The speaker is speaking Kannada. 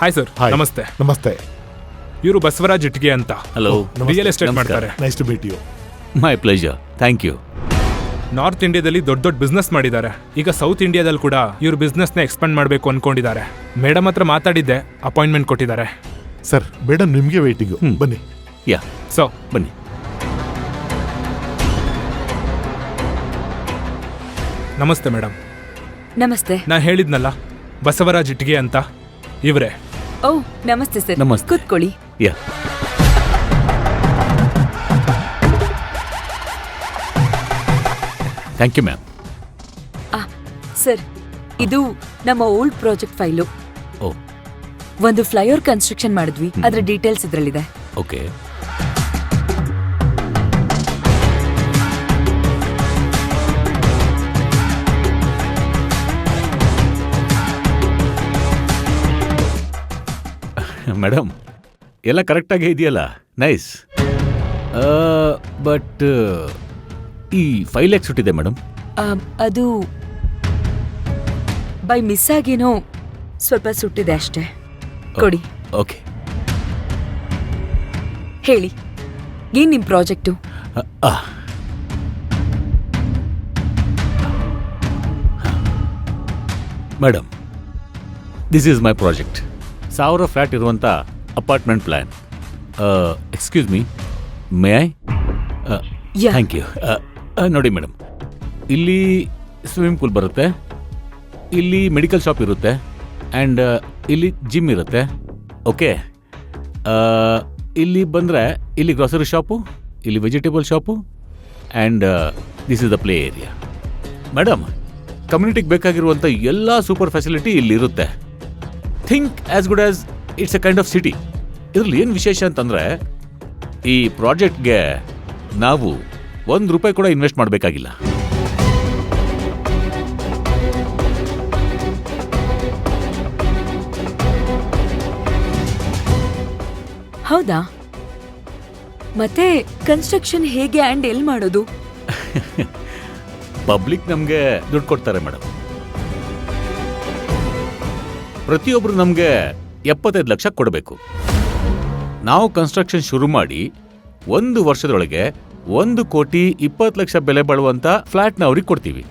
Hi sir. Hi. ನಮಸ್ತೆ. ನಮಸ್ತೆ. ಇವರು ಬಸವರಾಜ್ ಇಟ್ಗೆ ಅಂತ. ಹಲೋ. ರಿಯಲ್ ಎಸ್ಟೇಟ್ ಮಾಡ್ತಾರೆ. Nice to meet you. My pleasure. Thank you. North ಇಂಡಿಯಾದಲ್ಲಿ ದೊಡ್ಡ ದೊಡ್ಡ ಬಿಸ್ನೆಸ್ ಮಾಡಿದ್ದಾರೆ. ಈಗ ಸೌತ್ ಇಂಡಿಯಾದಲ್ಲಿ ಕೂಡ ಇವ್ರ ಬಿಸ್ನೆಸ್ ನ ಎಕ್ಸ್ಪೆಂಡ್ ಮಾಡಬೇಕು ಅನ್ಕೊಂಡಿದ್ದಾರೆ. ಮೇಡಮ್ ಹತ್ರ ಮಾತಾಡಿದ್ದೆ, ಅಪಾಯಿಂಟ್ಮೆಂಟ್ ಕೊಟ್ಟಿದ್ದಾರೆ. ಸರ್ ಮೇಡಮ್ ನಿಮ್ಗೆ ವೇಟಿಂಗು. ಬನ್ನಿ. ಯಾ ಸೊ ಬನ್ನಿ. ನಮಸ್ತೆ ಮೇಡಮ್. ನಮಸ್ತೆ. ನಾ ಹೇಳಿದ್ನಲ್ಲ ಬಸವರಾಜ್ ಇಟ್ಗೆ ಅಂತ, ಇವರೇ. ಓ ನಮಸ್ತೆ ಸರ್. ನಮಸ್ತೆ. ಕೂತ್ಕೊಳ್ಳಿ. Yeah thank you ma'am. Sir ಇದು ನಮ್ಮ ಓಲ್ಡ್ ಪ್ರಾಜೆಕ್ಟ್ ಫೈಲು. ಓ ಒಂದು ಫ್ಲೈಓವರ್ ಕನ್ಸ್ಟ್ರಕ್ಷನ್ ಮಾಡಿದ್ವಿ, ಅದರ ಡೀಟೇಲ್ಸ್ ಇದರಲ್ಲಿದೆ. ಓಕೆ. ಮೇಡಮ್ ಎಲ್ಲ ಕರೆಕ್ಟಾಗಿ ಇದೆಯಲ್ಲ? ನೈಸ್. ಬಟ್ ಈ 5 lakhs ಸುಟ್ಟಿದೆ ಮೇಡಮ್. ಅದು ಬೈ ಮಿಸ್ ಆಗೇನೋ ಸ್ವಲ್ಪ ಸುಟ್ಟಿದೆ ಅಷ್ಟೇ. ಕೊಡಿ. ಓಕೆ. ಹೇಳಿ, ಏನ್ ನಿಮ್ project? Madam, this is my project. 1000 flat ಇರುವಂಥ apartment plan. Excuse me, may I? Yeah. Thank you. ನೋಡಿ ಮೇಡಮ್, ಇಲ್ಲಿ ಸ್ವಿಮ್ಮಿಂಗ್ ಪೂಲ್ ಬರುತ್ತೆ, ಇಲ್ಲಿ ಮೆಡಿಕಲ್ ಶಾಪ್ ಇರುತ್ತೆ, ಆ್ಯಂಡ್ ಇಲ್ಲಿ ಜಿಮ್ ಇರುತ್ತೆ. ಓಕೆ. ಇಲ್ಲಿ ಬಂದರೆ ಇಲ್ಲಿ ಗ್ರಾಸರಿ ಶಾಪು, ಇಲ್ಲಿ vegetable shop, and this is the play area. Madam, ಕಮ್ಯುನಿಟಿಗೆ ಬೇಕಾಗಿರುವಂಥ ಎಲ್ಲ ಸೂಪರ್ ಫೆಸಿಲಿಟಿ ಇಲ್ಲಿರುತ್ತೆ. Think as good as it's a kind of city. ಇದರಲ್ಲಿ ಏನು ವಿಶೇಷ ಅಂತಂದರೆ, ಈ ಪ್ರಾಜೆಕ್ಟ್ಗೆ ನಾವು ₹1 ಕೂಡ ಇನ್ವೆಸ್ಟ್ ಮಾಡಬೇಕಾಗಿಲ್ಲ. ಹೌದಾ? ಮತ್ತೆ ಕನ್ಸ್ಟ್ರಕ್ಷನ್ ಹೇಗೆ ಆ್ಯಂಡ್ ಎಲ್ಲಿ ಮಾಡೋದು? ಪಬ್ಲಿಕ್ ನಮಗೆ ದುಡ್ಡು ಕೊಡ್ತಾರೆ ಮೇಡಮ್. ಪ್ರತಿಯೊಬ್ಬರು ನಮಗೆ 75 ಲಕ್ಷ ಕೊಡಬೇಕು. ನಾವು ಕನ್ಸ್ಟ್ರಕ್ಷನ್ ಶುರು ಮಾಡಿ 1 ವರ್ಷದೊಳಗೆ 1,20,20,00,000 ಬೆಲೆ ಬಾಳುವಂಥ ಫ್ಲ್ಯಾಟ್ನ ಅವ್ರಿಗೆ ಕೊಡ್ತೀವಿ.